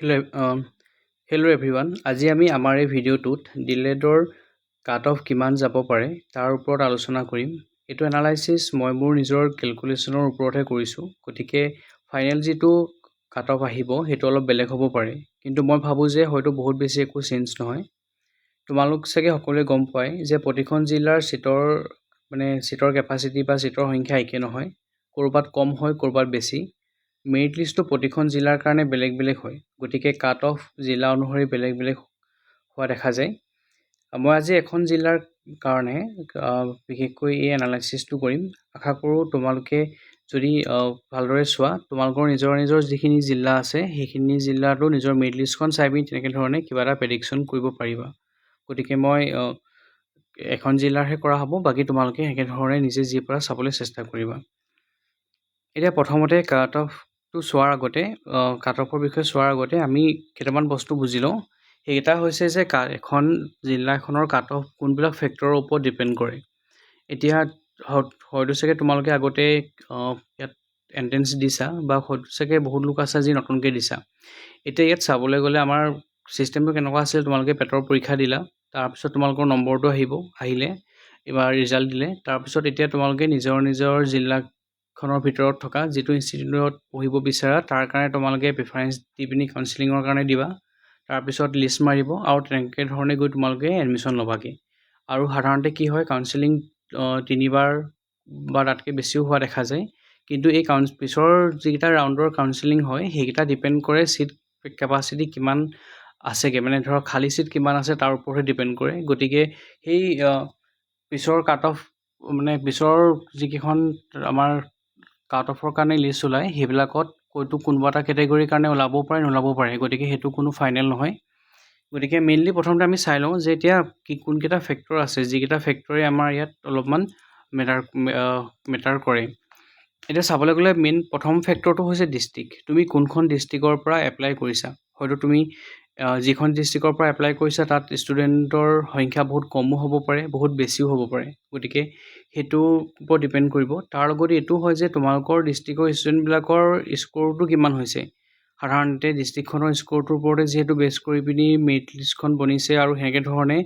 Hello' hello' everyone. আজি আমি আমাৰ এই ভিডিঅ'টোত ডিলেডৰ কাট অফ কিমান যাব পাৰে তাৰ ওপৰত আলোচনা কৰিম। এইটো এনালাইচিছ মই মোৰ নিজৰ কেলকুলেশ্যনৰ ওপৰতহে কৰিছোঁ, গতিকে ফাইনেল যিটো কাট অফ আহিব সেইটো অলপ বেলেগ হ'ব পাৰে, কিন্তু মই ভাবোঁ যে হয়তো বহুত বেছি একো চেঞ্জ নহয়। তোমালোক চাগে সকলোৱে গম পায় যে প্ৰতিখন জিলাৰ চিটৰ কেপাচিটি বা চিটৰ সংখ্যা একে নহয়, ক'ৰবাত কম হয় ক'ৰবাত বেছি। মেৰিট লিষ্টটো প্ৰতিখন জিলাৰ কাৰণে বেলেগ বেলেগ হয়, গতিকে কাট অফ জিলা অনুসৰি বেলেগ বেলেগ হোৱা দেখা যায়। মই আজি এখন জিলাৰ কাৰণে বিশেষকৈ এই এনালাইচিছটো কৰিম। আশা কৰোঁ তোমালোকে যদি ভালদৰে চোৱা, তোমালোকৰ নিজৰ নিজৰ যিখিনি জিলা আছে সেইখিনি জিলাতো নিজৰ মেৰিট লিষ্টখন চাই পিনি তেনেকৈ ধৰণে কিবা এটা প্ৰেডিকশ্যন কৰিব পাৰিবা। গতিকে মই এখন জিলাৰহে কৰা হ'ব, বাকী তোমালোকে একেধৰণে নিজে যি পৰা চাবলৈ চেষ্টা কৰিবা। এতিয়া প্ৰথমতে কাট অফটো চোৱাৰ আগতে কাট অফৰ বিষয়ে চোৱাৰ আগতে আমি কেইটামান বস্তু বুজি লওঁ। সেইকেইটা হৈছে যে এখন জিলাখনৰ কাট অফ কোনবিলাক ফেক্টৰৰ ওপৰত ডিপেণ্ড কৰে। এতিয়া হয়তো চাগে তোমালোকে আগতে ইয়াত এণ্ট্ৰেঞ্চ দিছা, বা হয়তো চাগে বহুত লোক আছে যি নতুনকৈ দিছা। এতিয়া ইয়াত চাবলৈ গ'লে আমাৰ ছিষ্টেমটো কেনেকুৱা আছিল, তোমালোকে পেটৰ পৰীক্ষা দিলা, তাৰপিছত তোমালোকৰ নম্বৰটো আহিলে এইবাৰ ৰিজাল্ট দিলে, তাৰপিছত এতিয়া তোমালোকে নিজৰ জিলাখনৰ ভিতৰত থকা যিটো ইনষ্টিটিউটত পঢ়িব বিচাৰা তাৰ কাৰণে তোমালোকে প্ৰিফাৰেঞ্চ দি পিনি কাউঞ্চিলিঙৰ কাৰণে দিবা। তাৰপিছত লিষ্ট মাৰিব আৰু তেনেকৈ ধৰণে গৈ তোমালোকে এডমিশ্যন ল'বাগৈ। আৰু সাধাৰণতে কি হয়, কাউঞ্চিলিং 3বাৰ বা তাতকৈ বেছিও হোৱা দেখা যায়। কিন্তু এই পিছৰ যিকেইটা ৰাউণ্ডৰ কাউঞ্চিলিং হয় সেইকেইটা ডিপেণ্ড কৰে চিট কেপাচিটি কিমান আছেগৈ, মানে ধৰক খালী চিট কিমান আছে তাৰ ওপৰতহে ডিপেণ্ড কৰে। গতিকে সেই পিছৰ কাট অফ পিছৰ যিকেইখন আমাৰ কাট অফৰ কাৰণে লিষ্ট ওলায় সেইবিলাকত হয়তো কোনোবা এটা কেটেগৰীৰ কাৰণে ওলাবও পাৰে নোলাবও পাৰে, গতিকে সেইটো কোনো ফাইনেল নহয়। গতিকে মেইনলি প্ৰথমতে আমি চাই লওঁ যে এতিয়া কোনকেইটা ফেক্টৰ আছে যিকেইটা ফেক্টৰে আমাৰ ইয়াত অলপমান মেটাৰ কৰে। এতিয়া চাবলৈ গ'লে মেইন প্ৰথম ফেক্টৰটো হৈছে ডিষ্ট্ৰিক্ট। তুমি কোনখন ডিষ্ট্ৰিক্টৰ পৰা এপ্লাই কৰিছা। হয়তো তুমি যিখন ডিষ্ট্ৰিক্টৰ পৰা এপ্লাই কৰিছা তাত ষ্টুডেণ্টৰ সংখ্যা বহুত কমো হ'ব পাৰে, বহুত বেছিও হ'ব পাৰে, গতিকে সেইটোৰ ওপৰত ডিপেণ্ড কৰিব। তাৰ লগতে এইটো হয় যে তোমালোকৰ ডিষ্ট্ৰিক্টৰ ষ্টুডেণ্টবিলাকৰ স্ক'ৰটো কিমান হৈছে। সাধাৰণতে ডিষ্ট্ৰিক্টখনৰ স্ক'ৰটোৰ ওপৰতে যিহেতু বেছ কৰি পিনি মেৰিট লিষ্টখন বনিছে আৰু সেনেকৈ ধৰণে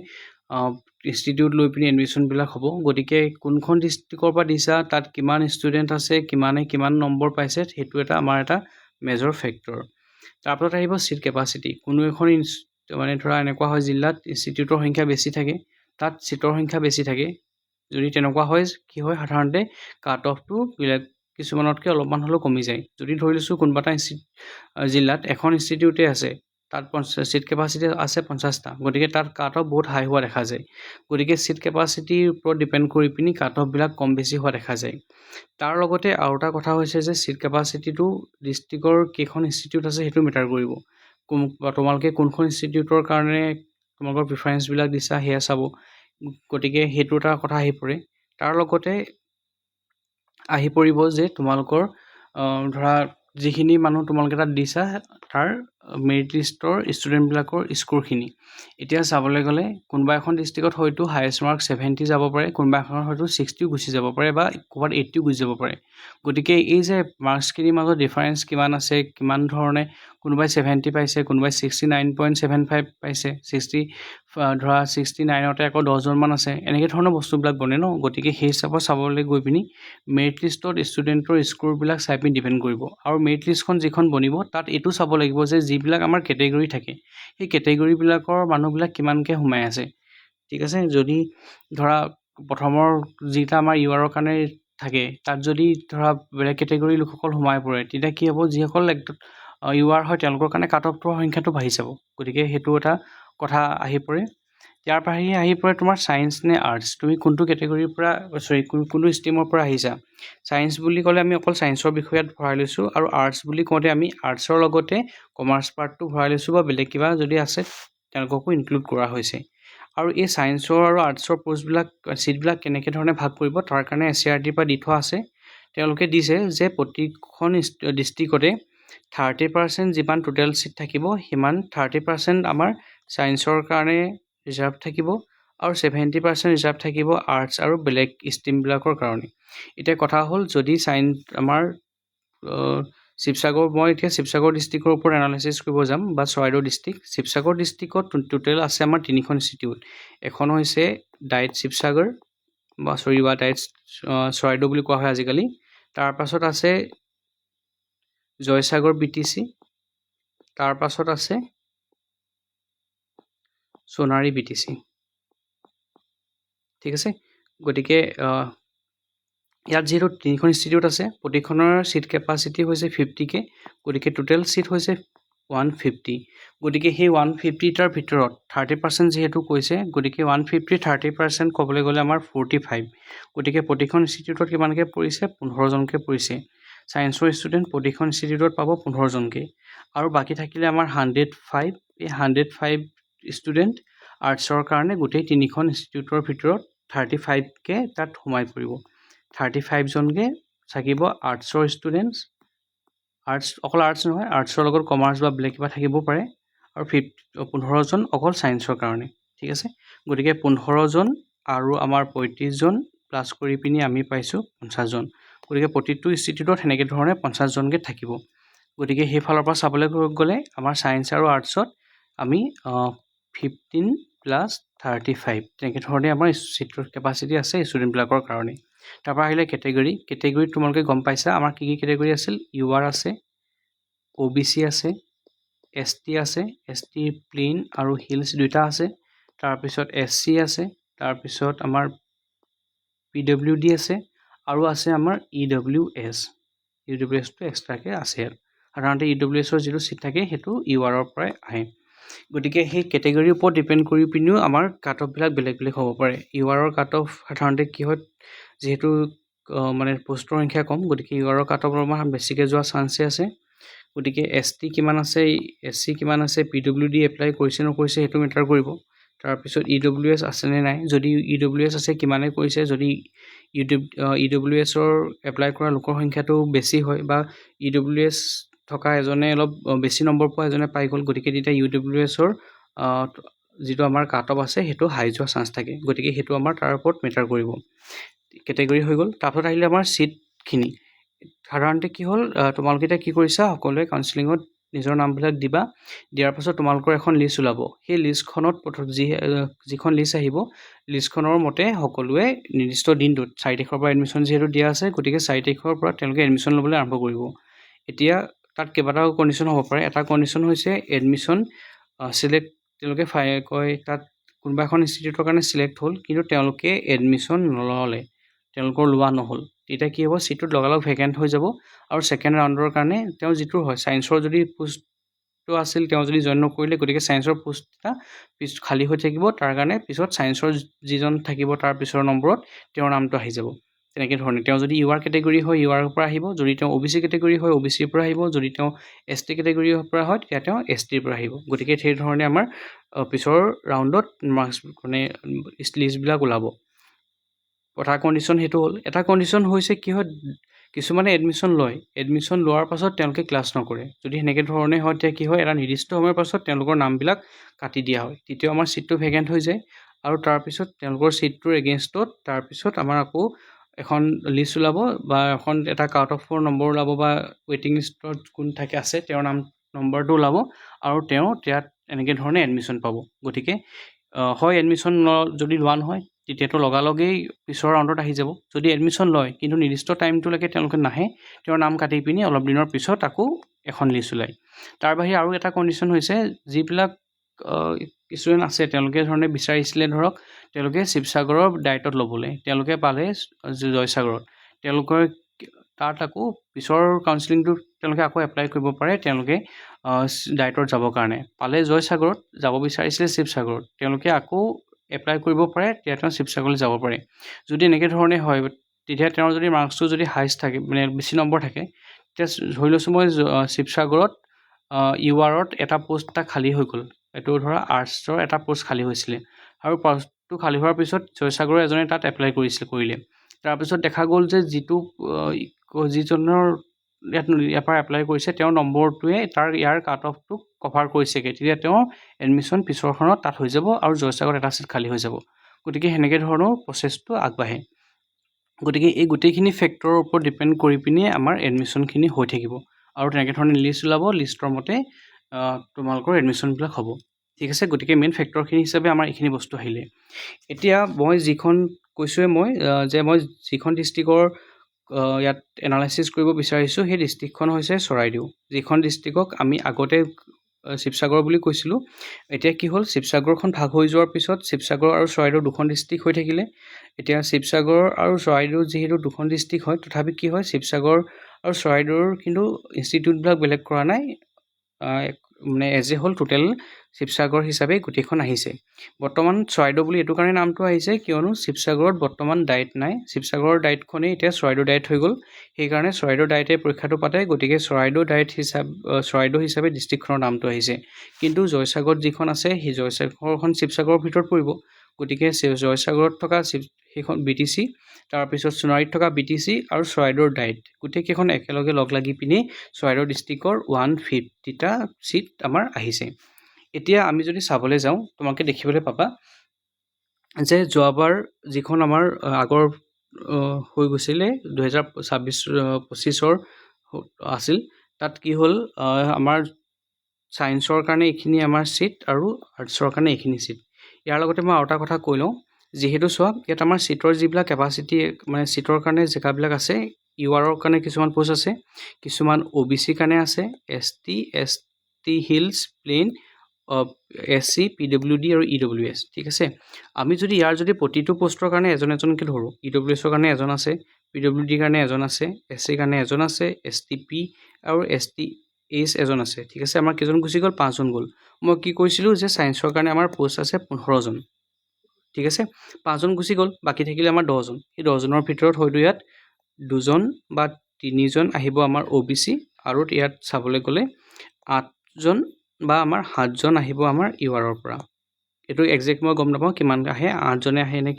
ইনষ্টিটিউট লৈ পিনি এডমিশ্যনবিলাক হ'ব। গতিকে কোনখন ডিষ্ট্ৰিক্টৰ পৰা দিছা, তাত কিমান ষ্টুডেণ্ট আছে, কিমান নম্বৰ পাইছে, সেইটো আমাৰ এটা মেজৰ ফেক্টৰ। তাৰপিছত আহিব চিট কেপাচিটি। কোনো এখন ধৰা এনেকুৱা হয় জিলাত ইনষ্টিটিউটৰ সংখ্যা বেছি থাকে, তাত চিটৰ সংখ্যা বেছি থাকে। যদি তেনেকুৱা হয় কি হয়, সাধাৰণতে কাট অফটো কিছুমানতকৈ অলপমান হ'লেও কমি যায়। যদি ধৰি লৈছোঁ কোনোবা এটা জিলাত এখন ইনষ্টিটিউটে আছে, তাত চিট কেপাচিটি আছে 50টা, গতিকে তাত কাট অফ বহুত হাই হোৱা দেখা যায়। গতিকে চিট কেপাচিটিৰ ওপৰত ডিপেণ্ড কৰি পিনি কাট অফবিলাক কম বেছি হোৱা দেখা যায়। তাৰ লগতে আৰু এটা কথা হৈছে যে চিট কেপাচিটিটো ডিষ্ট্ৰিক্টৰ কেইখন ইনষ্টিটিউট আছে সেইটো মেটাৰ কৰিব। তোমালোকে কোনখন ইনষ্টিটিউটৰ কাৰণে তোমালোকৰ প্ৰিফাৰেঞ্চবিলাক দিছা সেয়া চাব। গতিকে সেইটো এটা কথা আহি পৰে। তাৰ লগতে আহি পৰিব যে তোমালোকৰ ধৰা যিখিনি মানুহ তোমালোকে তাত দিছা তাৰ মেৰিট লিষ্টৰ ষ্টুডেণ্টবিলাকৰ স্ক'ৰখিনি। এতিয়া চাবলৈ গ'লে কোনোবা এখন ডিষ্ট্ৰিক্টত হয়তো হায়েষ্ট মাৰ্ক 70 যাব পাৰে, কোনোবা এখনত হয়তো 60 গুচি যাব পাৰে, বা ক'ৰবাত 80 গুচি যাব পাৰে। গতিকে এই যে মাৰ্কছখিনিৰ মাজত ডিফাৰেঞ্চ কিমান আছে, কিমান ধৰণে কোনোবাই 70 পাইছে, কোনোবাই 69.75 পাইছে, ধৰা 69তে আকৌ 10জনমান আছে, এনেকৈ ধৰণৰ বস্তুবিলাক বনে ন। গতিকে সেই হিচাপত চাবলৈ গৈ পিনি মেৰিট লিষ্টত ষ্টুডেণ্টৰ স্ক'ৰবিলাক চাই পিনি ডিপেণ্ড কৰিব। আৰু মেৰিট লিষ্টখন যিখন বনিব তাত এইটো চাব লাগিব যে যিবিলাক আমাৰ কেটেগৰী থাকে সেই কেটেগৰীবিলাকৰ মানুহবিলাক কিমানকৈ সোমাই আছে। ঠিক আছে, যদি ধৰা প্ৰথমৰ যিটা আমাৰ URৰ কাৰণে থাকে, তাত যদি ধৰা বেলেগ কেটেগৰীৰ লোকসকল সোমাই পৰে, তেতিয়া কি হ'ব, যিসকল UR হয় তেওঁলোকৰ কাৰণে কাট অফটোৰ সংখ্যাটো বাঢ়ি যাব। গতিকে সেইটো এটা কথা আহি পৰে। ইয়াৰ বাহিৰে আহি পৰে তোমাৰ ছায়েন্স নে আৰ্টছ, তুমি কোনটো কেটেগৰীৰ পৰা কোনটো ষ্ট্ৰীমৰ পৰা আহিছা। ছায়েন্স বুলি ক'লে আমি অকল ছায়েন্সৰ বিষয়ত ভৰাই লৈছোঁ, আৰু আৰ্টছ বুলি কওঁতে আমি আৰ্টছৰ লগতে কমাৰ্চ পাৰ্টটো ভৰাই লৈছোঁ, বা বেলেগ কিবা যদি আছে তেওঁলোককো ইনক্লুড কৰা হৈছে। আৰু এই ছায়েন্সৰ আৰু আৰ্টছৰ চিটবিলাক কেনেকৈ ধৰণে ভাগ কৰিব তাৰ কাৰণে SCRTৰ পৰা দি থোৱা আছে। তেওঁলোকে দিছে যে প্ৰতিখন ডিষ্ট্ৰিক্টতে 30% যিমান টোটেল চিট থাকিব সিমান 30% আমাৰ ছায়েন্সৰ কাৰণে ৰিজাৰ্ভ থাকিব, আৰু 70% ৰিজাৰ্ভ থাকিব আৰ্টছ আৰু বেলেগ ষ্ট্ৰীমবিলাকৰ কাৰণে। এতিয়া কথা হ'ল, যদি আমাৰ শিৱসাগৰ মই এতিয়া শিৱসাগৰ ডিষ্ট্ৰিক্টৰ ওপৰত এনালাইচিছ কৰিব যাম বা চৰাইদেউ ডিষ্ট্ৰিক্ট। শিৱসাগৰ ডিষ্ট্ৰিক্টত টোটেল আছে আমাৰ 3খন ইনষ্টিটিউট। এখন হৈছে ডাইট শিৱসাগৰ বা ডাইট চৰাইদেউ বুলি কোৱা হয় আজিকালি। তাৰপাছত আছে জয়সাগৰ BTC, তাৰপাছত আছে সোণাৰী BTC। ঠিক আছে, গতিকে ইয়াত যিহেতু 3খন ইনষ্টিটিউট আছে, প্ৰতিখনৰ ছিট কেপাচিটি হৈছে 50K, গতিকে টোটেল ছিট হৈছে 150। গতিকে সেই 150টাৰ ভিতৰত 30% যিহেতু কৈছে, গতিকে 150 30% ক'বলৈ গ'লে আমাৰ 45। গতিকে প্ৰতিখন ইনষ্টিটিউটত কিমানকৈ পৰিছে? 15জনকৈ পৰিছে। ছায়েন্সৰ ষ্টুডেণ্ট প্ৰতিখন ইনষ্টিটিউটত পাব 15জনকৈ, আৰু বাকী থাকিলে আমাৰ 105। এই 105 ষ্টুডেণ্ট আৰ্টছৰ কাৰণে গোটেই 3খন ইনষ্টিটিউটৰ ভিতৰত 35কে তাত সোমাই পৰিব। 35জনকৈ থাকিব আৰ্টছৰ ষ্টুডেণ্টছ। অকল আৰ্টছ নহয়, আৰ্টছৰ লগত কমাৰ্চ বা বেলেগ কিবা থাকিব পাৰে, আৰু 15জন অকল ছায়েন্সৰ কাৰণে। ঠিক আছে, গতিকে 15জন আৰু আমাৰ 35জন প্লাছ কৰি পিনি আমি পাইছোঁ 50জন। গতিকে প্ৰতিটো ইনষ্টিটিউটত সেনেকৈ ধৰণে 50জনকৈ থাকিব। গতিকে সেইফালৰ পৰা চাবলৈ গ'লে আমাৰ ছায়েন্স আৰু আৰ্টছত আমি 15 + 35 তেনেকৈ ধৰণে আমাৰ ছিটৰ কেপাচিটি আছে ষ্টুডেণ্টবিলাকৰ কাৰণে। তাৰপৰা আহিলে কেটেগৰীত তোমালোকে গম পাইছা আমাৰ কি কি কেটেগৰী আছিল। UR আছে, OBC আছে, ST আছে, ST প্লেইন আৰু হিলছ দুটা আছে, তাৰপিছত SC আছে, তাৰপিছত আমাৰ PWD আছে, আৰু আছে আমাৰ EWS। EWSটো এক্সট্ৰাকৈ আছে ইয়াত। সাধাৰণতে EWSৰ যিটো ছিট থাকে সেইটো URৰ পৰাই আহে। গতিকে সেই কেটেগৰীৰ ওপৰত ডিপেণ্ড কৰি পিনিও আমাৰ কাট অফবিলাক বেলেগ বেলেগ হ'ব পাৰে। URৰ কাট অফ সাধাৰণতে কি হয়, যিহেতু মানে পোষ্টৰ সংখ্যা কম, গতিকে URৰ কাট অফ অলপমান বেছিকৈ যোৱা চান্সে আছে। গতিকে ST কিমান আছে, SC কিমান আছে, PWD এপ্লাই কৰিছে নকৰিছে সেইটো মেটাৰ কৰিব। তাৰপিছত EWS আছেনে নাই, যদি EWS আছে কিমানে কৰিছে, যদি EWSৰ এপ্লাই কৰা লোকৰ সংখ্যাটো বেছি হয় বা EWS থকা এজনে অলপ বেছি নম্বৰ পোৱা এজনে পাই গ'ল, গতিকে তেতিয়া EWSৰ যিটো আমাৰ কাট অফ আছে সেইটো হাই যোৱা চান্স থাকে। গতিকে সেইটো আমাৰ তাৰ ওপৰত মেটাৰ কৰিব। কেটেগৰী হৈ গ'ল। তাৰপিছত আহিলে আমাৰ ছিটখিনি। সাধাৰণতে কি হ'ল, তোমালোকে এতিয়া কি কৰিছা, সকলোৱে কাউন্সিলিঙত নিজৰ নামবিলাক দিবা। দিয়াৰ পাছত তোমালোকৰ এখন লিষ্ট ওলাব। সেই লিষ্টখনত যিখন লিষ্ট আহিব, লিষ্টখনৰ মতে সকলোৱে নিৰ্দিষ্ট দিনটোত 4 তাৰিখৰ পৰা এডমিশ্যন যিহেতু দিয়া আছে, গতিকে 4 তাৰিখৰ পৰা তেওঁলোকে এডমিশ্যন ল'বলৈ আৰম্ভ কৰিব। এতিয়া তাত কেইবাটাও কণ্ডিশ্যন হ'ব পাৰে। এটা কণ্ডিশ্যন হৈছে এডমিশ্যন তেওঁলোকে কয় তাত কোনোবা এখন ইনষ্টিটিউটৰ কাৰণে চিলেক্ট হ'ল, কিন্তু তেওঁলোকে এডমিশ্যন নল'লে, তেওঁলোকৰ লোৱা নহ'ল। তেতিয়া কি হ'ব, ছিটটোত লগালগ ভেকেণ্ট হৈ যাব, আৰু ছেকেণ্ড ৰাউণ্ডৰ কাৰণে তেওঁ যিটো হয় ছায়েন্সৰ যদি পোষ্টটো আছিল তেওঁ যদি জইন নকৰিলে, গতিকে ছায়েন্সৰ পোষ্ট এটা খালী হৈ থাকিব। তাৰ কাৰণে পিছত ছায়েন্সৰ যিজন থাকিব তাৰ পিছৰ নম্বৰত তেওঁৰ নামটো আহি যাব। তেনেকৈ ধৰণে তেওঁ যদি UR কেটেগৰী হয় URৰ পৰা আহিব, যদি তেওঁ OBC কেটেগৰী হয় OBCৰ পৰা আহিব, যদি তেওঁ ST কেটেগৰীৰ পৰা হয় তেতিয়া তেওঁ STৰ পৰা আহিব। গতিকে সেই ধৰণে আমাৰ পিছৰ ৰাউণ্ডত মাৰ্কছ মানে লিষ্টবিলাক ওলাব। এটা কণ্ডিশ্যন সেইটো হ'ল। এটা কণ্ডিশ্যন হৈছে কি হয়, কিছুমানে এডমিশ্যন লয়, এডমিশ্যন লোৱাৰ পাছত তেওঁলোকে ক্লাছ নকৰে। যদি সেনেকৈ ধৰণে হয় তেতিয়া কি হয়, এটা নিৰ্দিষ্ট সময়ৰ পাছত তেওঁলোকৰ নামবিলাক কাটি দিয়া হয়, তেতিয়া আমাৰ ছিটটো ভেকেণ্ট হৈ যায়। আৰু তাৰপিছত তেওঁলোকৰ ছিটটোৰ এগেইনষ্টত তাৰপিছত আমাৰ আকৌ এখন লিষ্ট ওলাব বা এটা কাট অফৰ নম্বৰ ওলাব, বা ৱেইটিং লিষ্টত কোন আছে তেওঁৰ নম্বৰটো ওলাব, আৰু তেওঁ ইয়াত এনেকৈ ধৰণে এডমিশ্যন পাব। গতিকে হয় এডমিশ্যন যদি লোৱা নহয় তেতিয়াতো লগালগেই পিছৰ ৰাউণ্ডত আহি যাব। যদি এডমিশ্যন লয় কিন্তু নিৰ্দিষ্ট টাইমটোলৈকে তেওঁলোকে নাহে, তেওঁৰ নাম কাটি পিনি অলপ দিনৰ পিছত আকৌ এখন লিষ্ট ওলায়। তাৰ বাহিৰে আৰু এটা কণ্ডিশ্যন হৈছে, যিবিলাক ষ্টুডেণ্ট আছে তেওঁলোকে ধৰণে বিচাৰিছিলে, ধৰক তেওঁলোকে শিৱসাগৰৰ ডাইটত ল'বলৈ, তেওঁলোকে পালে জয়সাগৰত, তেওঁলোকৰ তাত আকৌ পিছৰ কাউন্সিলিংটোত তেওঁলোকে আকৌ এপ্লাই কৰিব পাৰে। তেওঁলোকে ডাইটত যাবৰ কাৰণে পালে জয়সাগৰত, যাব বিচাৰিছিলে শিৱসাগৰত, তেওঁলোকে আকৌ এপ্লাই কৰিব পাৰে, তেতিয়া তেওঁ শিৱসাগৰলৈ যাব পাৰে। যদি এনেকৈ ধৰণে হয়, তেতিয়া তেওঁৰ যদি মাৰ্কছটো যদি হাইষ্ট থাকে, মানে বেছি নম্বৰ থাকে, তেতিয়া ধৰি লৈছোঁ মই শিৱসাগৰত URত এটা পোষ্ট এটা খালী হৈ গ'ল, এইটো ধৰা আৰ্টছৰ এটা পোষ্ট খালী হৈছিলে, আৰু পোষ্টটো খালী হোৱাৰ পিছত জয়সাগৰৰ এজনে তাত এপ্লাই কৰিলে। তাৰপিছত দেখা গ'ল যে যিজনৰ ইয়াৰ পৰা এপ্লাই কৰিছে তেওঁৰ নম্বৰটোৱে ইয়াৰ কাট অফটোক কভাৰ কৰিছেগৈ, তেতিয়া তেওঁ এডমিশ্যন পিছৰখনত তাত হৈ যাব, আৰু জয়সাগৰত এটা ছিট খালী হৈ যাব। গতিকে সেনেকৈ ধৰণৰ প্ৰচেছটো আগবাঢ়ে। গতিকে এই গোটেইখিনি ফেক্টৰৰ ওপৰত ডিপেণ্ড কৰি পিনি আমাৰ এডমিশ্যনখিনি হৈ থাকিব। আৰু তেনেকৈ ধৰণে লিষ্ট ওলাব, লিষ্টৰ মতে তোমালোকৰ এডমিশ্যনবিলাক হ'ব। ঠিক আছে, গতিকে মেইন ফেক্টৰখিনি হিচাপে আমাৰ এইখিনি বস্তু আহিলে। এতিয়া মই যিখন কৈছোঁৱে যে মই যিখন ডিষ্ট্ৰিক্টৰ ইয়াত এনালাইচিছ কৰিব বিচাৰিছোঁ সেই ডিষ্ট্ৰিক্টখন হৈছে চৰাইদেউ, যিখন ডিষ্ট্ৰিক্টক আমি আগতে শিৱসাগৰ বুলি কৈছিলোঁ। এতিয়া কি হ'ল, শিৱসাগৰখন ভাগ হৈ যোৱাৰ পিছত শিৱসাগৰ আৰু চৰাইদেউ দুখন ডিষ্ট্ৰিক্ট হৈ থাকিলে। এতিয়া শিৱসাগৰ আৰু চৰাইদেউ যিহেতু দুখন ডিষ্ট্ৰিক্ট হয়, তথাপি কি হয়, শিৱসাগৰ আৰু চৰাইদেউৰ কিন্তু ইনষ্টিটিউটবিলাক বেলেগ কৰা নাই, মানে এজ এ হ'ল টোটেল শিৱসাগৰ হিচাপে গোটেইখন আহিছে। বৰ্তমান চৰাইদেউ বুলি এইটো কাৰণে নামটো আহিছে কিয়নো শিৱসাগৰত বৰ্তমান ডায়েট নাই, শিৱসাগৰৰ ডায়েটখনেই এতিয়া চৰাইদেউ ডায়েট হৈ গ'ল। সেইকাৰণে চৰাইদেউ ডায়েটে পৰীক্ষাটো পাতে, গতিকে চৰাইদেউ হিচাপে ডিষ্ট্ৰিক্টখনৰ নামটো আহিছে। কিন্তু জয়সাগৰত যিখন আছে সেই জয়সাগৰখন শিৱসাগৰৰ ভিতৰত পৰিব, গতিকে জয়সাগৰত থকা সেইখন BTC, তাৰপিছত সোণাৰীত থকা BTC আৰু চৰাইদেউৰ ডায়েট গোটেইকেইখন একেলগে লগ লাগি পিনি চৰাইদেউ ডিষ্ট্ৰিক্টৰ 150টা চিট আমাৰ আহিছে। এতিয়া আমি যদি চাবলৈ যাওঁ, তোমালোকে দেখিবলৈ পাবা যে যোৱাবাৰ যিখন আমাৰ আগৰ হৈ গৈছিলে 2024-25 আছিল, তাত কি হ'ল, আমাৰ ছায়েন্সৰ কাৰণে এইখিনি আমাৰ চিট আৰু আৰ্টছৰ কাৰণে এইখিনি চিট। ইয়াৰ লগতে মই আৰু এটা কথা কৈ লওঁ, যিহেতু চোৱা ইয়াত আমাৰ চিটৰ যিবিলাক কেপাচিটি, মানে চিটৰ কাৰণে জেগাবিলাক আছে, URৰ কাৰণে কিছুমান পোষ্ট আছে, কিছুমান OBC কাৰণে আছে, ST hills plain, SC PWD আৰু EWS। ঠিক আছে, আমি যদি ইয়াৰ প্ৰতিটো পোষ্টৰ কাৰণে এজনকৈ ধৰোঁ, EWSৰ কাৰণে এজন আছে, PWD কাৰণে এজন আছে, SC কাৰণে এজন আছে, STP আৰু STH এজন আছে। ঠিক আছে, আমাৰ কেইজন গুচি গ'ল, 5জন গ'ল। মই কি কৈছিলোঁ যে ছায়েন্সৰ কাৰণে আমাৰ পোষ্ট আছে 15জন। ঠিক আছে, 5জন গুচি গ'ল, বাকী থাকিলে আমাৰ 10জন। সেই 10জনৰ ভিতৰত হয়তো ইয়াত 2জন বা 3জন আহিব আমাৰ OBC, আৰু ইয়াত চাবলৈ গ'লে 8জন বা আমাৰ 7জন আহিব আমাৰ URৰ পৰা। এইটো একজেক্ট মই গম নাপাওঁ কিমান আহে, 8জনে আহে নে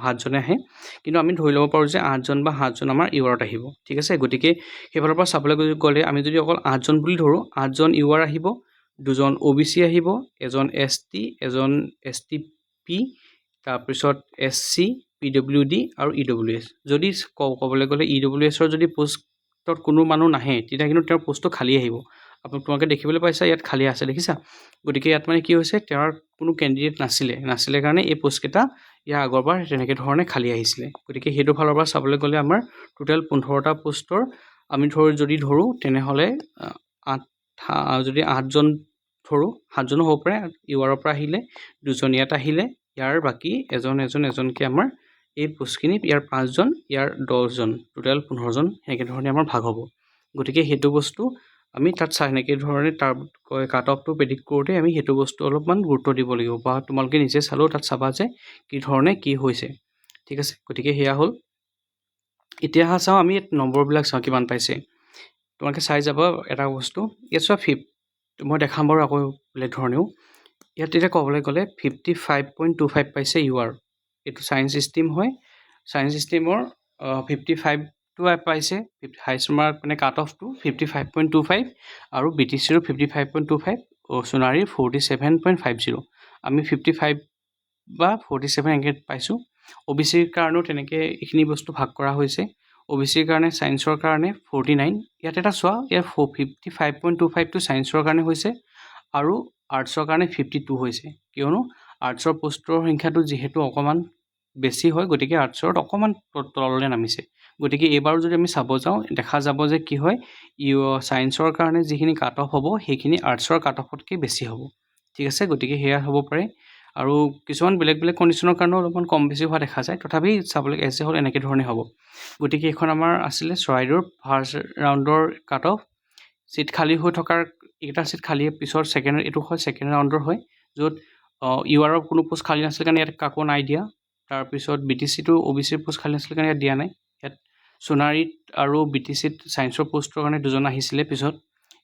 7জনে আহে, কিন্তু আমি ধৰি ল'ব পাৰোঁ যে 8জন বা 7জন আমাৰ URত আহিব। ঠিক আছে, গতিকে সেইফালৰ পৰা চাবলৈ গ'লে আমি যদি অকল 8জন বুলি ধৰোঁ, 8জন UR আহিব, 2জন OBC আহিব, এজন ST, এজন STP, তাৰপিছত SC, PWD আৰু EWS। যদি ক'বলৈ গ'লে EWSৰ যদি পোষ্টত কোনো মানুহ নাহে, তেতিয়া কিন্তু তেওঁৰ পোষ্টটো খালী আহিব। তোমালোকে দেখিবলৈ পাইছা ইয়াত খালী আছে, দেখিছা? গতিকে ইয়াত মানে কি হৈছে, তেওঁৰ কোনো কেণ্ডিডেট নাছিলে কাৰণে এই পোষ্টকেইটা ইয়াৰ আগৰবাৰ তেনেকৈ ধৰণে খালী আহিছিলে। গতিকে সেইটো ফালৰ পৰা চাবলৈ গ'লে আমাৰ টোটেল 15টা পোষ্টৰ আমি যদি ধৰোঁ, তেনেহ'লে যদি 8জন ধৰোঁ, 7জনো হ'ব পাৰে, URৰ পৰা আহিলে, 2জন ইয়াত আহিলে, ইয়াৰ বাকী এজনকৈ আমাৰ এই পোষ্টখিনি, ইয়াৰ 5জন, ইয়াৰ 10জন, টোটেল 15জন, সেনেকৈ ধৰণে আমাৰ ভাগ হ'ব। গতিকে সেইটো বস্তু আমি তাত সেনেকৈ ধৰণে তাৰ কাট অফটো প্ৰেডিক্ট কৰোঁতে আমি সেইটো বস্তু অলপমান গুৰুত্ব দিব লাগিব, বা তোমালোকে নিজে চালেও তাত চাবা যে কি ধৰণে কি হৈছে। ঠিক আছে, গতিকে সেয়া হ'ল। এতিয়া চাওঁ আমি নম্বৰবিলাক চাওঁ কিমান পাইছে। তোমালোকে চাই যাবা এটা বস্তু, ইয়াত চোৱা মই দেখাম বাৰু আকৌ বেলেগ ধৰণেও। ইয়াত এতিয়া ক'বলৈ গ'লে 55.25 পাইছে UR। এইটো ছায়েন্স ষ্ট্ৰীম হয়, ছায়েন্স ষ্ট্ৰীমৰ 55টো পাইছে, হাইষ্ট মাৰ্ক মানে কাট অফটো 55.25, আৰু BTCৰো 55.25, সোণাৰীৰ 47.50। আমি 55 বা 47 এনেকৈ পাইছোঁ। OBCৰ কাৰণেও তেনেকৈ এইখিনি বস্তু ভাগ কৰা হৈছে। OBCৰ কাৰণে ছায়েন্সৰ কাৰণে 49। ইয়াত এটা চোৱা, ইয়াত 55.25টো ছায়েন্সৰ কাৰণে হৈছে, আৰু আৰ্টছৰ কাৰণে 52 হৈছে, কিয়নো আৰ্টছৰ পোষ্টৰ সংখ্যাটো যিহেতু অকণমান বেছি হয়, গতিকে আৰ্টছৰত অকণমান তললৈ নামিছে। গতিকে এইবাৰো যদি আমি চাব যাওঁ, দেখা যাব যে কি হয়, ছায়েন্সৰ কাৰণে যিখিনি কাট অফ হ'ব সেইখিনি আৰ্টছৰ কাট অফতকৈ বেছি হ'ব। ঠিক আছে, গতিকে সেয়া হ'ব পাৰে, আৰু কিছুমান বেলেগ কণ্ডিশ্যনৰ কাৰণেও অলপমান কম বেছি হোৱা দেখা যায়, তথাপি চাবলৈ এজ এ হ'ল এনেকৈ ধৰণে হ'ব। গতিকে এইখন আমাৰ আছিলে চৰাইদেউৰ ফাৰ্ষ্ট ৰাউণ্ডৰ কাট অফ। চিট খালী হৈ থকাৰ এইকেইটা চিট খালী পিছৰ এইটো হয় ছেকেণ্ড ৰাউণ্ডৰ হয়, য'ত URৰ কোনো পোষ্ট খালী নাছিলে কাৰণে ইয়াত কাকো নাই দিয়া। তাৰপিছত BTCটো OBCৰ পোষ্ট খালী নাছিলে কাৰণে ইয়াত দিয়া নাই। ইয়াত সোণাৰীত আৰু BTCত ছায়েন্সৰ পোষ্টৰ কাৰণে 2জন আহিছিলে পিছত।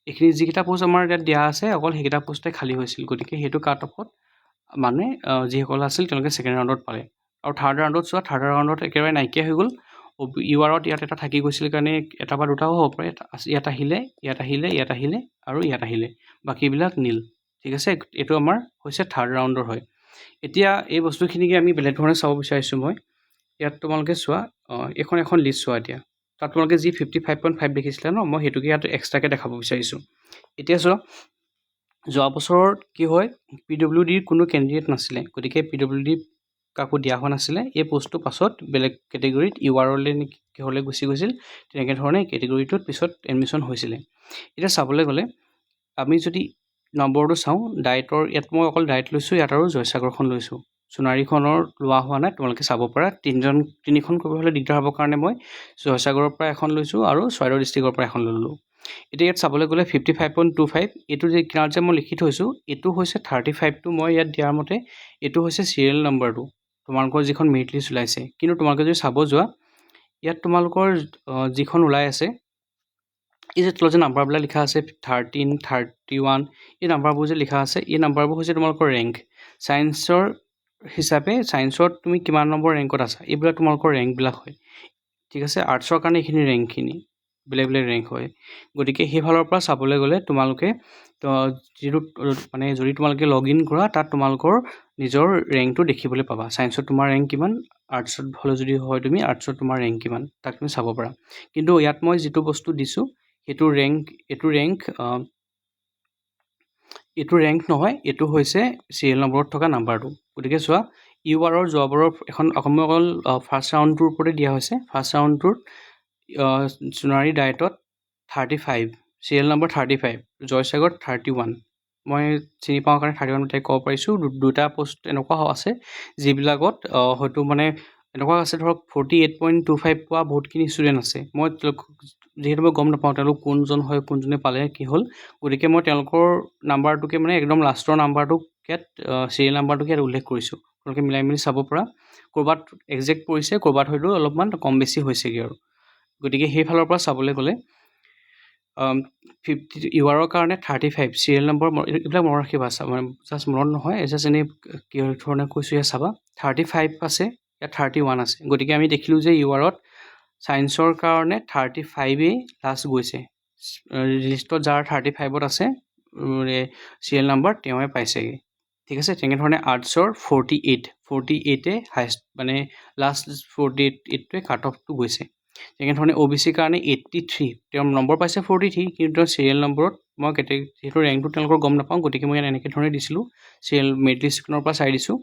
এইখিনি যিকেইটা পোষ্ট আমাৰ ইয়াত দিয়া আছে, অকল সেইকেইটা পোষ্টে খালী হৈছিল, গতিকে সেইটো কাট অফত মানে যিসকল আছিল তেওঁলোকে ছেকেণ্ড ৰাউণ্ডত পালে। আৰু থাৰ্ড ৰাউণ্ডত চোৱা, থাৰ্ড ৰাউণ্ডত একেবাৰে নাইকিয়া হৈ গ'ল। URত ইয়াত এটা থাকি গৈছিল কাৰণে এটা বা দুটাও হ'ব পাৰে, ইয়াত আহিলে, ইয়াত আহিলে, ইয়াত আহিলে, আৰু ইয়াত আহিলে, বাকীবিলাক নীল। ঠিক আছে, এইটো আমাৰ হৈছে থাৰ্ড ৰাউণ্ডৰ হয়। এতিয়া এই বস্তুখিনিকে আমি বেলেগ ধৰণে চাব বিচাৰিছোঁ মই। ইয়াত তোমালোকে চোৱা, এখন লিষ্ট চোৱা এতিয়া। তাত তোমালোকে যি 55.5 দেখিছিলা ন, মই সেইটোকে ইয়াত এক্সট্ৰাকৈ দেখাব বিচাৰিছোঁ। এতিয়া চোৱা, যোৱা বছৰত কি হয়, PWDৰ কোনো কেণ্ডিডেট নাছিলে, গতিকে PWD কাকো দিয়া হোৱা নাছিলে। এই পোষ্টটো পাছত বেলেগ কেটেগৰীত URলৈ কিহলৈ গুচি গৈছিল, তেনেকৈ ধৰণে কেটেগৰীটোত পিছত এডমিশ্যন হৈছিলে। এতিয়া চাবলৈ গ'লে আমি যদি নম্বৰটো চাওঁ, ডায়েটৰ ইয়াত মই অকল ডায়েট লৈছোঁ, ইয়াত আৰু জয়সাগৰখন লৈছোঁ। সোণাৰীখনৰ লোৱা হোৱা নাই, তোমালোকে চাব পাৰা। তিনিখন কৰিব হ'লে দিগদাৰ হ'বৰ কাৰণে মই জয়সাগৰৰ পৰা এখন লৈছোঁ আৰু চৰাইদেউ ডিষ্ট্ৰিক্টৰ পৰা এখন ল'লোঁ। এতিয়া ইয়াত চাবলৈ গ'লে 55.25, এইটো যে কিনাৰত যে মই লিখি থৈছোঁ, এইটো হৈছে 35টো মই ইয়াত দিয়াৰ মতে এইটো হৈছে চিৰিয়েল নম্বৰটো, তোমালোকৰ যিখন মেৰিট লিষ্ট ওলাইছে। কিন্তু তোমালোকে যদি চাব যোৱা, ইয়াত তোমালোকৰ যিখন ওলাই আছে, এই যে তলত যে নাম্বাৰবিলাক লিখা আছে 13, 31, এই নাম্বাৰবোৰ যে লিখা আছে, এই নাম্বাৰবোৰ হৈছে তোমালোকৰ ৰেংক। ছায়েন্সৰ হিচাপে ছায়েন্সত তুমি কিমান নম্বৰ ৰেংকত আছা, এইবিলাক তোমালোকৰ ৰেংকবিলাক হয়। ঠিক আছে, আৰ্টছৰ কাৰণে এইখিনি ৰেংকখিনি বেলেগ বেলেগ ৰেংক হয়। গতিকে সেইফালৰ পৰা চাবলৈ গ'লে তোমালোকে যিটো মানে যদি তোমালোকে লগ ইন কৰা, তাত তোমালোকৰ নিজৰ ৰেংকটো দেখিবলৈ পাবা। ছায়েন্সত তোমাৰ ৰেংক কিমান, আৰ্টছত হ'লে যদি হয় তুমি আৰ্টছত তোমাৰ ৰেংক কিমান, তাক তুমি চাব পাৰা। কিন্তু ইয়াত মই যিটো বস্তু দিছোঁ এইটো ৰেংক নহয়, এইটো হৈছে চিৰিয়েল নম্বৰত থকা নাম্বাৰটো। গতিকে চোৱা, URৰ যোৱাবাৰৰ এখন অকল ফাৰ্ষ্ট ৰাউণ্ডটোৰ ওপৰতে দিয়া হৈছে। ফাৰ্ষ্ট ৰাউণ্ডটোত সোণাৰী ডায়েটত 35, চিৰিয়েল নম্বৰ 35, জয়সাগৰত 31। মই চিনি পাওঁ কাৰণে 31 বুলি ক'ব পাৰিছোঁ। দুটা পোষ্ট এনেকুৱা আছে যিবিলাকত হয়তো মানে এনেকুৱা আছে, ধৰক 48.25 পোৱা বহুতখিনি ষ্টুডেণ্ট আছে। যিহেতু মই গম নাপাওঁ তেওঁলোক কোনজন হয়, কোনজনে পালে কি হ'ল, গতিকে মই তেওঁলোকৰ নাম্বাৰটোকে মানে একদম লাষ্টৰ নাম্বাৰটোক ইয়াত চিৰিয়েল নাম্বাৰটোকে ইয়াত উল্লেখ কৰিছোঁ। তেওঁলোকে মিলাই মেলি চাব পৰা, ক'ৰবাত একজেক্ট পৰিছে, ক'ৰবাত হয়তো অলপমান কম বেছি হৈছেগৈ আৰু। গতিকে সেইফালৰ পৰা চাবলৈ গ'লে URৰ কাৰণে 35, চিৰিয়েল নম্বৰ এইবিলাক মনত ৰাখিবা, মানে জাষ্ট মনত নহয়, জাষ্ট এনেই কি ধৰণে কৈছোঁ ইয়াত চাবা। 35 আছে, ইয়াত 31 আছে। গতিকে আমি দেখিলোঁ যে URত ছায়েন্সৰ কাৰণে 35ই লাষ্ট গৈছে। লিষ্টত যাৰ 35ত আছে চিৰিয়েল নাম্বাৰ, তেওঁৱে পাইছেগৈ। ঠিক আছে, তেনেধৰণে আৰ্টছৰ 48য়ে হাইষ্ট, মানে লাষ্ট 48টোৱে কাট অফটো গৈছে। তেনেধৰণে OBC কাৰণে 83, তেওঁ নম্বৰ পাইছে 43, কিন্তু তেওঁ চিৰিয়েল নম্বৰত মই যিহেতু ৰেংকটো তেওঁলোকৰ গম নাপাওঁ, গতিকে মই ইয়াত এনেকৈ ধৰণে দিছিলোঁ, চিৰিয়েল মেৰিট লিষ্টখনৰ পৰা চাই দিছোঁ।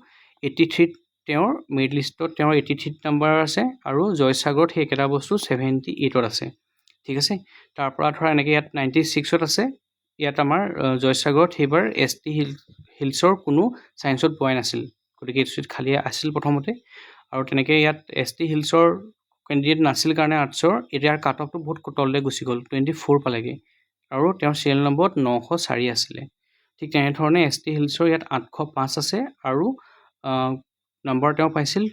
83ত তেওঁৰ মেৰিট লিষ্টত তেওঁৰ 83 নম্বৰ আছে, আৰু জয়সাগৰত সেই একেটা বস্তু 78ত আছে। ঠিক আছে, তাৰপৰা ধৰা এনেকৈ ইয়াত 96ত আছে। ইয়াত আমাৰ জয়সাগৰত সেইবাৰ ST হিলছৰ কোনো ছায়েন্সত পোৱাই নাছিল, গতিকে এইটো চিট খালী আছিল প্ৰথমতে। আৰু তেনেকৈ ইয়াত ST হিলছৰ কেণ্ডিডেট নাছিল কাৰণে আৰ্টছৰ, এতিয়া কাট অফটো বহুত তললৈ গুচি গ'ল, 24 পালেগৈ, আৰু তেওঁৰ চিৰিয়েল নম্বৰত 904 আছিলে। ঠিক তেনেধৰণে ST হিলছৰ ইয়াত 805 আছে, আৰু নম্বৰ তেওঁ পাইছিল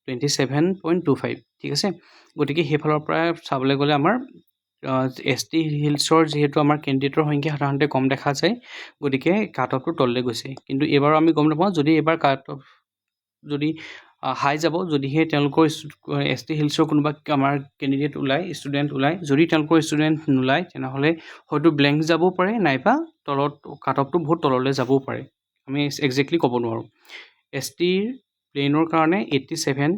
27.25। ঠিক আছে, গতিকে সেইফালৰ পৰা চাবলৈ গ'লে আমাৰ ST হিলছৰ যিহেতু আমাৰ কেণ্ডিডেটৰ সংখ্যা সাধাৰণতে কম দেখা যায়, গতিকে কাট অফটো তললৈ গৈছে। কিন্তু এইবাৰ আমি গম নাপাওঁ, যদি এইবাৰ কাট অফ যদি হাই যাব, যদিহে তেওঁলোকৰ ST হিলছৰ কোনোবা আমাৰ কেণ্ডিডেট ওলায়, ষ্টুডেণ্ট ওলায়, যদি তেওঁলোকৰ ষ্টুডেণ্ট নোলায়, তেনেহ'লে হয়তো ব্লেংক যাবও পাৰে, নাইবা তলত কাট অফটো বহুত তললৈ যাবও পাৰে, আমি একজেক্টলি ক'ব নোৱাৰোঁ। STৰ প্লেইনৰ কাৰণে 87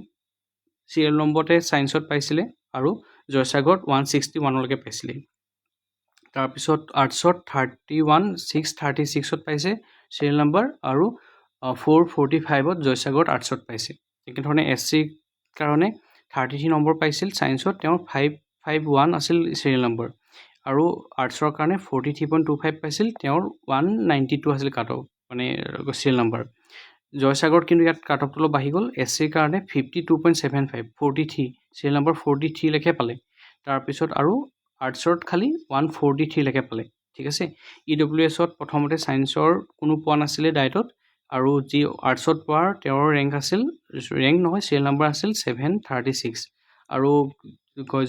চিৰিয়েল নম্বৰতে ছায়েন্সত পাইছিলে, আৰু জয়সাগৰত 161লৈকে পাইছিলে। তাৰপিছত আৰ্টছত 636ত পাইছে চিৰিয়েল নম্বৰ, আৰু 445ত জয়সাগৰত আৰ্টছত পাইছে। তেনেধৰণে SCৰ কাৰণে 33 নম্বৰ পাইছিল ছায়েন্সত, তেওঁৰ 551 আছিল চিৰিয়েল নম্বৰ, আৰু আৰ্টছৰ কাৰণে 43.25 পাইছিল, তেওঁৰ 192 আছিল কাট অফ, মানে চিৰিয়েল নম্বৰ। জয়সাগৰত কিন্তু ইয়াত কাট অফটো অলপ বাঢ়ি গ'ল। SCৰ কাৰণে 52.75, 43 চিৰিয়েল নম্বৰ 43লৈকে পালে। তাৰপিছত আৰু আৰ্টছত খালি 143লৈকে পালে। ঠিক আছে, EWSত প্ৰথমতে ছায়েন্সৰ কোনো পোৱা নাছিলে ডায়েটত, আৰু যি আৰ্টছত পোৱাৰ তেওঁৰ ৰেংক আছিল, ৰেংক নহয় চিৰিয়েল নম্বৰ আছিল 736, আৰু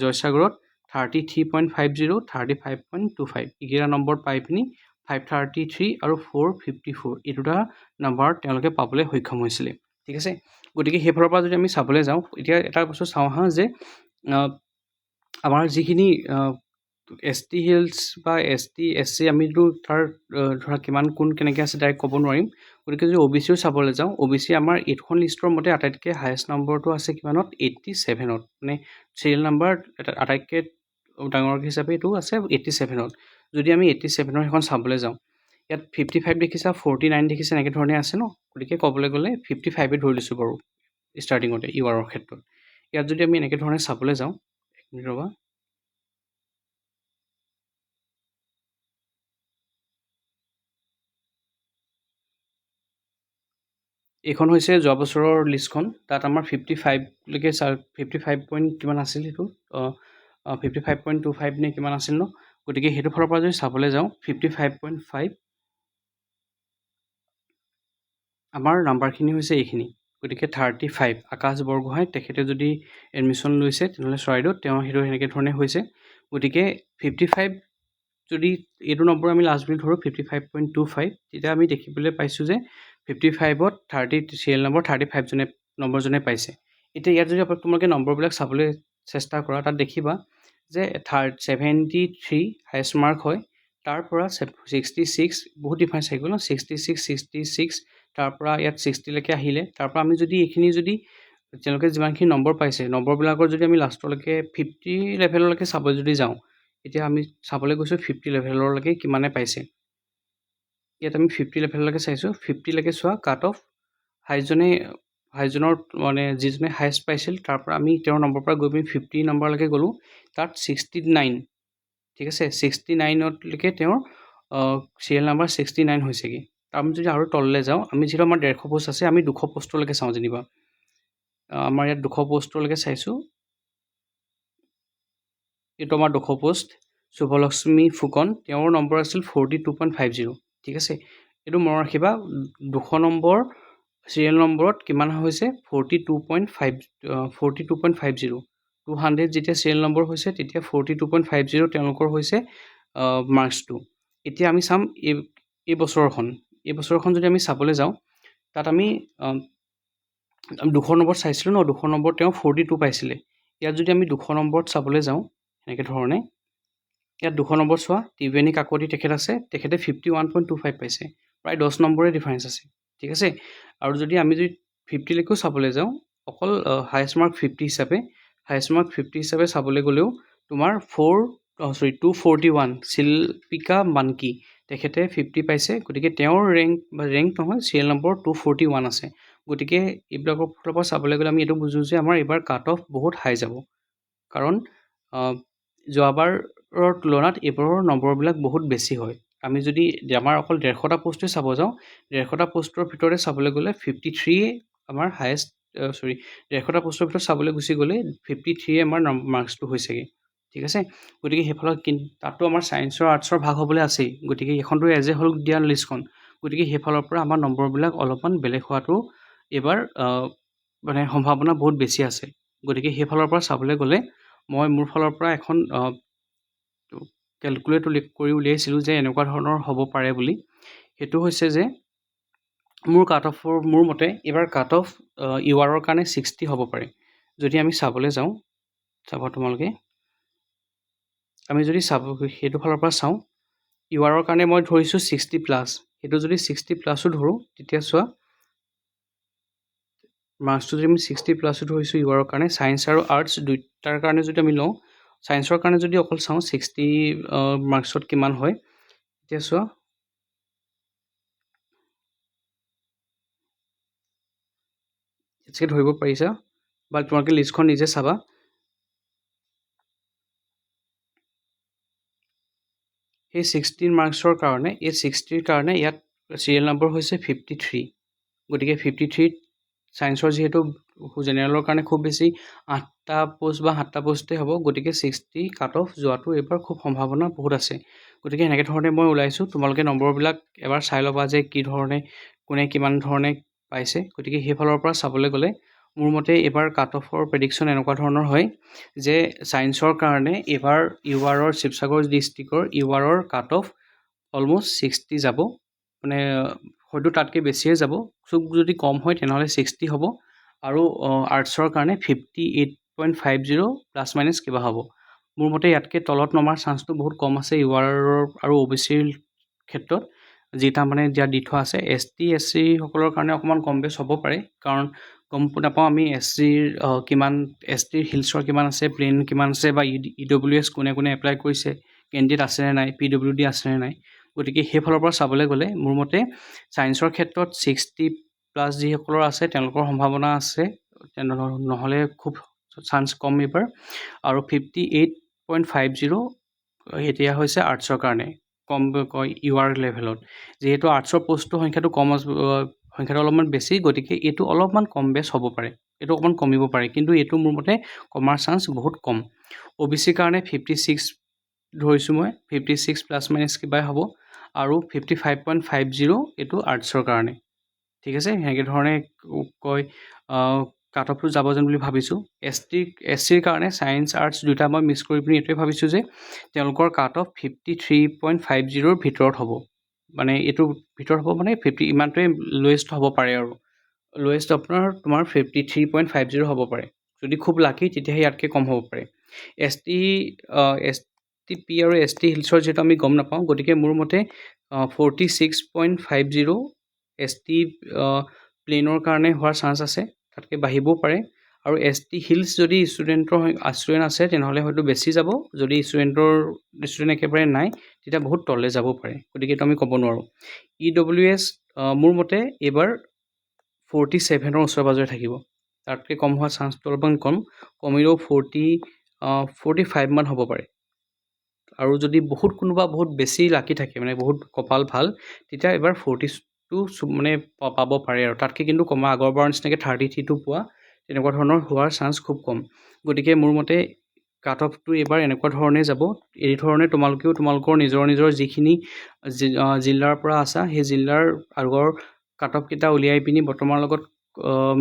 জয়সাগৰত 33.50, 35.25, এইকেইটা নম্বৰ পাই পিনি 533 আৰু 454 এই দুটা নম্বৰ তেওঁলোকে পাবলৈ সক্ষম হৈছিলে। ঠিক আছে, গতিকে সেইফালৰ পৰা যদি আমি চাবলৈ যাওঁ, এতিয়া এটা বস্তু চাওঁ হা, যে আমাৰ যিখিনি ST হিলছ বা ST SC, আমিতো তাৰ ধৰা কিমান কোন কেনেকৈ আছে ডাইৰেক্ট ক'ব নোৱাৰিম, গতিকে যদি OBCও চাবলৈ যাওঁ, OBC আমাৰ এইখন লিষ্টৰ মতে আটাইতকৈ হায়েষ্ট নম্বৰটো আছে কিমানত 87ত, মানে চিৰিয়েল নাম্বাৰ আটাইতকৈ ডাঙৰ হিচাপে এইটো আছে 87ত। যদি আমি 87ৰ সেইখন চাবলৈ যাওঁ, ইয়াত 55 দেখিছা, 49 দেখিছা, এনেকৈ ধৰণে আছে ন। গতিকে ক'বলৈ গ'লে 55 ধৰি লৈছোঁ বাৰু ষ্টাৰ্টিঙতে URৰ ক্ষেত্ৰত। ইয়াত যদি আমি এনেকৈ ধৰণে চাবলৈ যাওঁ, এক মিনিট ৰ'বা, এইখন হৈছে যোৱা বছৰৰ লিষ্টখন। তাত আমাৰ 55লৈকে 55 পইণ্ট কিমান আছিল, সেইটো 55.25 নে কিমান আছিল ন। গতিকে সেইটো ফালৰ পৰা যদি চাবলৈ যাওঁ 55.5 আমাৰ নাম্বাৰখিনি হৈছে এইখিনি। গতিকে 35 আকাশ বৰগোহাঁই তেখেতে যদি এডমিশ্যন লৈছে তেনেহ'লে চৰাইদেউত, তেওঁ সেইটো সেনেকৈ ধৰণে হৈছে। গতিকে 55 যদি এইটো নম্বৰ আমি লাষ্ট বুলি ধৰোঁ 55.25, তেতিয়া আমি দেখিবলৈ পাইছোঁ যে 55ত 30 চিৰিয়েল নম্বৰ 35 নম্বৰজনে পাইছে। এতিয়া ইয়াত যদি তোমালোকে নম্বৰবিলাক চাবলৈ চেষ্টা কৰা, তাত দেখিবা যে 73 হায়েষ্ট মাৰ্ক হয়, তাৰ পৰা 66 বহুত ডিফাৰেঞ্চ আহি গ'ল ন, 66 তাৰ পৰা ইয়াত 60লৈকে আহিলে। তাৰ পৰা আমি যদি এইখিনি যদি তেওঁলোকে যিমানখিনি নম্বৰ পাইছে, নম্বৰবিলাকৰ যদি আমি লাষ্টলৈকে 50 লেভেললৈকে চাব যদি যাওঁ, এতিয়া আমি চাবলৈ গৈছোঁ 50 লেভেললৈকে কিমানে পাইছে। ইয়াত আমি 50 লেভেললৈকে চাইছোঁ। 50লৈকে চোৱা কাট অফ হাইজনৰ মানে যিজনে হায়েষ্ট পাইছিল, তাৰ পৰা আমি তেওঁৰ নম্বৰৰ পৰা গৈ পিনি 50 নম্বৰলৈকে গ'লোঁ। তাত 69, ঠিক আছে, 69লৈকে তেওঁৰ চিৰিয়েল নাম্বাৰ 69 হৈছেগৈ। আমি যদি আৰু তললৈ যাওঁ, আমি যিহেতু আমাৰ 150 পোষ্ট আছে, আমি 200 পোষ্টলৈকে চাওঁ যেনিবা। আমাৰ ইয়াত 200 পোষ্টলৈকে চাইছোঁ। এইটো আমাৰ 200 পোষ্ট। শুভলক্ষ্মী ফুকন, তেওঁৰ নম্বৰ আছিল 42.50, ঠিক আছে। এইটো মনত ৰাখিবা, 200 নম্বৰ চিৰিয়েল নম্বৰত কিমান হৈছে 42.50। 200 যেতিয়া চিৰিয়েল নম্বৰ হৈছে তেতিয়া 42.50 তেওঁলোকৰ হৈছে মাৰ্কছটো। এতিয়া আমি চাম এই বছৰখন যদি আমি চাবলৈ যাওঁ, তাত আমি 200 নম্বৰত চাইছিলোঁ ন, 200 নম্বৰত তেওঁ 42 পাইছিলে। ইয়াত যদি আমি 200 নম্বৰত চাবলৈ যাওঁ এনেকৈ ধৰণে, ইয়াত 200 নম্বৰ চোৱা, ত্ৰিবেণী কাকতি তেখেত আছে, তেখেতে 51.25 পাইছে, প্ৰায় 10 নম্বৰে ডিফাৰেঞ্চ আছে, ঠিক আছে। আৰু যদি আমি 50লৈকেও চাবলৈ যাওঁ, অকল হায়েষ্ট মাৰ্ক 50 হিচাপে চাবলৈ গ'লেও তোমাৰ 241 শিল্পিকা মানকি তেখেতে 50 পাইছে। গতিকে তেওঁৰ ৰেংক নহয়, চিৰিয়েল নম্বৰ 241 আছে। গতিকে এইবিলাকৰ ফালৰ পৰা চাবলৈ গ'লে আমি এইটো বুজোঁ যে আমাৰ এইবাৰ কাট অফ বহুত হাই যাব, কাৰণ যোৱাবাৰৰ তুলনাত এইবাৰৰ নম্বৰবিলাক বহুত বেছি হয়। আমি যদি আমাৰ অকল 150টা পোষ্টে চাব যাওঁ, 150টা পোষ্টৰ ভিতৰতে চাবলৈ গ'লে 53 আমাৰ হায়েষ্ট, 150টা পোষ্টৰ ভিতৰত চাবলৈ গুচি গ'লে 53 আমাৰ মাৰ্কছটো হৈছেগৈ, ঠিক আছে। গতিকে সেইফালত তাতো আমাৰ ছায়েন্সৰ আৰ্টছৰ ভাগ হ'বলৈ আছেই। গতিকে এইখনতো এজ এ হ'ল দিয়া লিষ্টখন। গতিকে সেইফালৰ পৰা আমাৰ নম্বৰবিলাক অলপমান বেলেগ হোৱাটো এইবাৰ মানে সম্ভাৱনা বহুত বেছি আছে। গতিকে সেইফালৰ পৰা চাবলৈ গ'লে মই মোৰ ফালৰ পৰা এখন কেলকুলেট কৰি উলিয়াইছিলোঁ যে এনেকুৱা ধৰণৰ হ'ব পাৰে বুলি। সেইটো হৈছে যে মোৰ মতে এইবাৰ কাট অফ URৰ কাৰণে 60 হ'ব পাৰে। যদি আমি চাবলৈ যাওঁ, চাবা তোমালোকে, আমি যদি সেইটো ফালৰ পৰা চাওঁ, URৰ কাৰণে মই ধৰিছোঁ 60+। সেইটো যদি 60+ ধৰোঁ, তেতিয়া চোৱা মাৰ্কছটো যদি আমি 60+ ধৰিছোঁ URৰ কাৰণে, ছায়েন্স আৰু আৰ্টছ দুইটাৰ কাৰণে যদি আমি লওঁ, ছায়েন্সৰ কাৰণে যদি অকল চাওঁ 60 মাৰ্কছত কিমান হয়, এতিয়া চোৱা ধৰিব পাৰিছা, বা তোমালোকে লিষ্টখন নিজে চাবা। সেই 60 মাৰ্কছৰ কাৰণে, এই 60ৰ কাৰণে ইয়াত চিৰিয়েল নম্বৰ হৈছে 53। গতিকে 53 ছায়েন্সৰ যিহেতু জেনেৰেলৰ কাৰণে খুব বেছি 8টা পোষ্ট বা 7টা পোষ্টেই হ'ব, গতিকে 60 কাট অফ যোৱাটো এইবাৰ খুব সম্ভাৱনা বহুত আছে। গতিকে এনেকৈ ধৰণে মই ওলাইছোঁ। তোমালোকে নম্বৰবিলাক এবাৰ চাই ল'বা যে কি ধৰণে কোনে কিমান ধৰণে পাইছে। গতিকে সেইফালৰ পৰা চাবলৈ গ'লে মোৰ মতে এইবাৰ কাট অফৰ প্ৰেডিকশ্যন এনেকুৱা ধৰণৰ হয় যে ছায়েন্সৰ কাৰণে এইবাৰ URৰ শিৱসাগৰ ডিষ্ট্ৰিক্টৰ URৰ কাট অফ অলম'ষ্ট 60 যাব, মানে হয়তো তাতকৈ বেছিয়ে যাব। খুব যদি কম হয় তেনেহ'লে 60 হ'ব। আৰু আৰ্টছৰ কাৰণে 58.50 প্লাছ মাইনাছ কিবা হ'ব। মোৰ মতে ইয়াতকৈ তলত নমাৰ চান্সটো বহুত কম আছে URৰ আৰু OBCৰ ক্ষেত্ৰত। যিটা মানে দি থোৱা আছে ST SC সকলৰ কাৰণে অকণমান কম বেছ হ'ব পাৰে, কাৰণ গম নাপাওঁ আমি SCৰ কিমান STৰ হিলছৰ কিমান আছে, প্লেন কিমান আছে, বা EWS কোনে কোনে এপ্লাই কৰিছে, কেণ্ডিডেট আছেনে নাই, PWD আছেনে নাই। গতিকে সেইফালৰ পৰা চাবলৈ গ'লে মোৰ মতে ছায়েন্সৰ ক্ষেত্ৰত 60+ যিসকলৰ আছে তেওঁলোকৰ সম্ভাৱনা আছে, নহ'লে খুব চান্স কম এইবাৰ। আৰু 58.50 এতিয়া হৈছে আৰ্টছৰ কাৰণে কম কয় UR লেভেলত। যিহেতু আৰ্টছৰ পষ্টৰ সংখ্যাটো সংখ্যাটো অলপমান বেছি, গতিকে এইটো অলপমান কম বেছ হ'ব পাৰে, এইটো অকণমান কমিব পাৰে, কিন্তু এইটো মোৰ মতে কমাৰ চান্স বহুত কম। OBC কাৰণে 56 ধৰিছোঁ মই, 56 প্লাছ মাইনাছ কিবাই হ'ব, আৰু 55.50 এইটো আৰ্টছৰ কাৰণে। ঠিক আছে, সেনেকৈ ধৰণে কয় কাট অফটো যাব যেন বুলি ভাবিছোঁ। SCৰ কাৰণে ছায়েন্স আৰ্টছ দুটা মই মিক্স কৰি পিনি এইটোৱে ভাবিছোঁ যে তেওঁলোকৰ কাট অফ 53.50ৰ ভিতৰত হ'ব, মানে এইটোৰ ভিতৰত হ'ব মানে 50 ইমানটোৱে লোৱেষ্ট হ'ব পাৰে, আৰু লোৱেষ্ট আপোনাৰ তোমাৰ 53.50 হ'ব পাৰে। যদি খুব লাকি তেতিয়াহে ইয়াতকৈ কম হ'ব পাৰে। STP আৰু ST হিলছৰ যিহেতু আমি গম নাপাওঁ, গতিকে মোৰ মতে 46.50 ST প্লেনৰ কাৰণে হোৱাৰ চান্স আছে, তাতকৈ বাঢ়িবও পাৰে। আৰু ST হিলছ যদি ষ্টুডেণ্ট আছে তেনেহ'লে হয়তো বেছি যাব, যদি ষ্টুডেণ্ট একেবাৰে নাই তেতিয়া বহুত তললৈ যাব পাৰে, গতিকে এইটো আমি ক'ব নোৱাৰোঁ। EWS মোৰ মতে এইবাৰ 47ৰ ওচৰে পাজৰে থাকিব, তাতকৈ কম হোৱাৰ চান্সটো অলপমান কম, কমিলেও 45 মান হ'ব পাৰে। আৰু যদি কোনোবা বহুত বেছি লাকি থাকে, মানে বহুত কপাল ভাল, তেতিয়া এবাৰ 42 মানে পাব পাৰে, আৰু তাতকৈ কিন্তু কমা আগৰবাৰৰ নিচিনাকৈ 33টো পোৱা তেনেকুৱা ধৰণৰ হোৱাৰ চান্স খুব কম। গতিকে মোৰ মতে কাট অফটো এইবাৰ এনেকুৱা ধৰণে যাব। এই ধৰণে তোমালোকেও তোমালোকৰ নিজৰ যিখিনি জিলাৰ পৰা আছা সেই জিলাৰ আগৰ কাট অফকেইটা উলিয়াই পিনি বৰ্তমানৰ লগত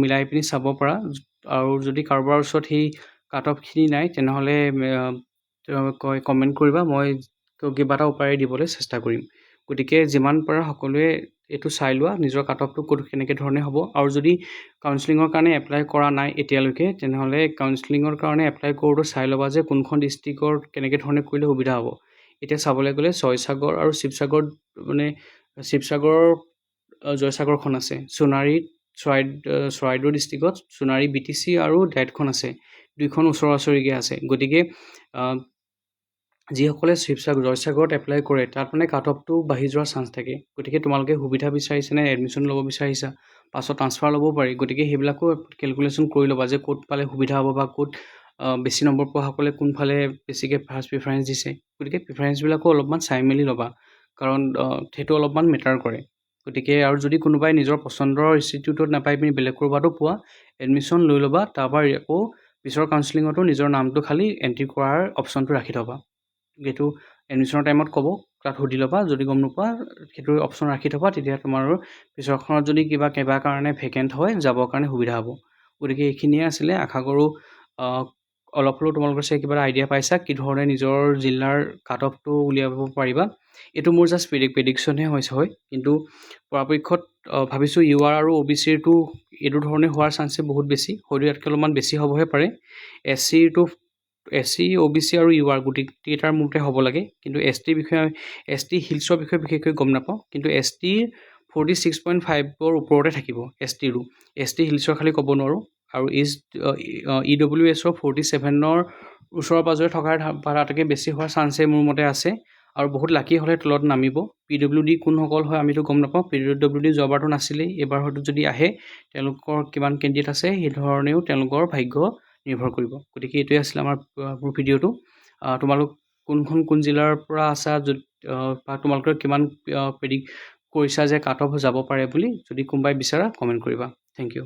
মিলাই পিনি চাব পাৰা। আৰু যদি কাৰোবাৰ ওচৰত সেই কাট অফখিনি নাই তেনেহ'লে কমেণ্ট কৰিবা, মই কিবা এটা উপায় দিবলৈ চেষ্টা কৰিম। গতিকে যিমান পাৰা সকলোৱে এইটো চাই লোৱা, নিজৰ কাট অফটো ক'ত কেনেকৈ ধৰণে হ'ব। আৰু যদি কাউন্সিলিঙৰ কাৰণে এপ্লাই কৰা নাই এতিয়ালৈকে, তেনেহ'লে কাউন্সিলিঙৰ কাৰণে এপ্লাই কৰোঁতে চাই ল'বা যে কোনখন ডিষ্ট্ৰিক্টৰ কেনেকৈ ধৰণে কৰিলে সুবিধা হ'ব। এতিয়া চাবলৈ গ'লে জয়সাগৰ আৰু শিৱসাগৰ, মানে শিৱসাগৰৰ জয়সাগৰখন আছে, সোণাৰীত চৰাইদেউ ডিষ্ট্ৰিক্টত সোণাৰী BTC আৰু ডাইটখন আছে, দুইখন ওচৰা ওচৰিকৈ আছে। গতিকে যিসকলে জয়সাগৰত এপ্লাই কৰে তাত মানে কাট অফটো বাঢ়ি যোৱাৰ চান্স থাকে। গতিকে তোমালোকে সুবিধা বিচাৰিছানে, এডমিশ্যন ল'ব বিচাৰিছা, পাছত ট্ৰান্সফাৰ ল'ব পাৰি, গতিকে সেইবিলাকো কেলকুলেশ্যন কৰি ল'বা যে ক'ত পালে সুবিধা হ'ব, বা ক'ত বেছি নম্বৰ পোৱাসকলে কোনফালে বেছিকৈ ফাৰ্ষ্ট প্ৰিফাৰেঞ্চ দিছে। গতিকে প্ৰিফাৰেঞ্চবিলাকো অলপমান চাই মেলি ল'বা, কাৰণ সেইটো অলপমান মেটাৰ কৰে। গতিকে আৰু যদি কোনোবাই নিজৰ পচন্দৰ ইনষ্টিটিউটত নাপাই পিনি বেলেগ ক'ৰবাতো পোৱা, এডমিশ্যন লৈ ল'বা, তাৰপৰা আকৌ পিছৰ কাউন্সিলিঙতো নিজৰ নামটো খালি এণ্ট্ৰি কৰাৰ অপশ্যনটো ৰাখি থ'বা। সেইটো এডমিশ্যনৰ টাইমত ক'ব, তাত সুধি ল'বা, যদি গম নোপোৱা সেইটো অপশ্যন ৰাখি থ'বা, তেতিয়া তোমাৰ পিছৰখনত যদি কিবা কাৰণে ভেকেণ্ট হয় যাবৰ কাৰণে সুবিধা হ'ব। গতিকে এইখিনিয়ে আছিলে, আশা কৰোঁ অলপ হ'লেও তোমালোকৰ চাগে কিবা এটা আইডিয়া পাইছা কি ধৰণে নিজৰ জিলাৰ কাট অফটো উলিয়াব পাৰিবা। এইটো মোৰ জাষ্ট প্ৰেডিকশ্যনহে হয়, কিন্তু পৰাপক্ষত ভাবিছোঁ UR আৰু OBCৰটো এইটো ধৰণে হোৱাৰ চান্সে বহুত বেছি, হয়তো ইয়াতকৈ অলপমান বেছি হ'বহে পাৰে। SC OBC আৰু UR গোটেইকেইটাৰ মতে হ'ব লাগে, কিন্তু ST হিলছৰ বিষয়ে বিশেষকৈ গম নাপাওঁ, কিন্তু STৰ 46.5ৰ ওপৰতে থাকিব ST হিলছৰ খালি ক'ব নোৱাৰোঁ। আৰু EWSৰ 47ৰ ওচৰে পাজৰে থকাৰ তাতকৈ বেছি হোৱাৰ চান্সে মোৰ মতে আছে, আৰু বহুত লাকি হ'লে তলত নামিব। PWD কোনসকল হয় আমিতো গম নাপাওঁ, PWD যোৱাবাৰটো নাছিলেই, এইবাৰ হয়তো যদি আহে তেওঁলোকৰ কিমান কেণ্ডিডেট আছে সেই ধৰণেও তেওঁলোকৰ ভাগ্য নিৰ্ভৰ কৰিব। গতিকে এইটোৱে আছিলে মোৰ ভিডিঅ'টো। তোমালোক কোন জিলাৰ পৰা আছা, বা তোমালোকৰ কিমান প্ৰেডিক্ট কৰিছা যে কাট অফ যাব পাৰে বুলি, যদি কোনোবাই বিচাৰা কমেণ্ট কৰিবা। Thank U.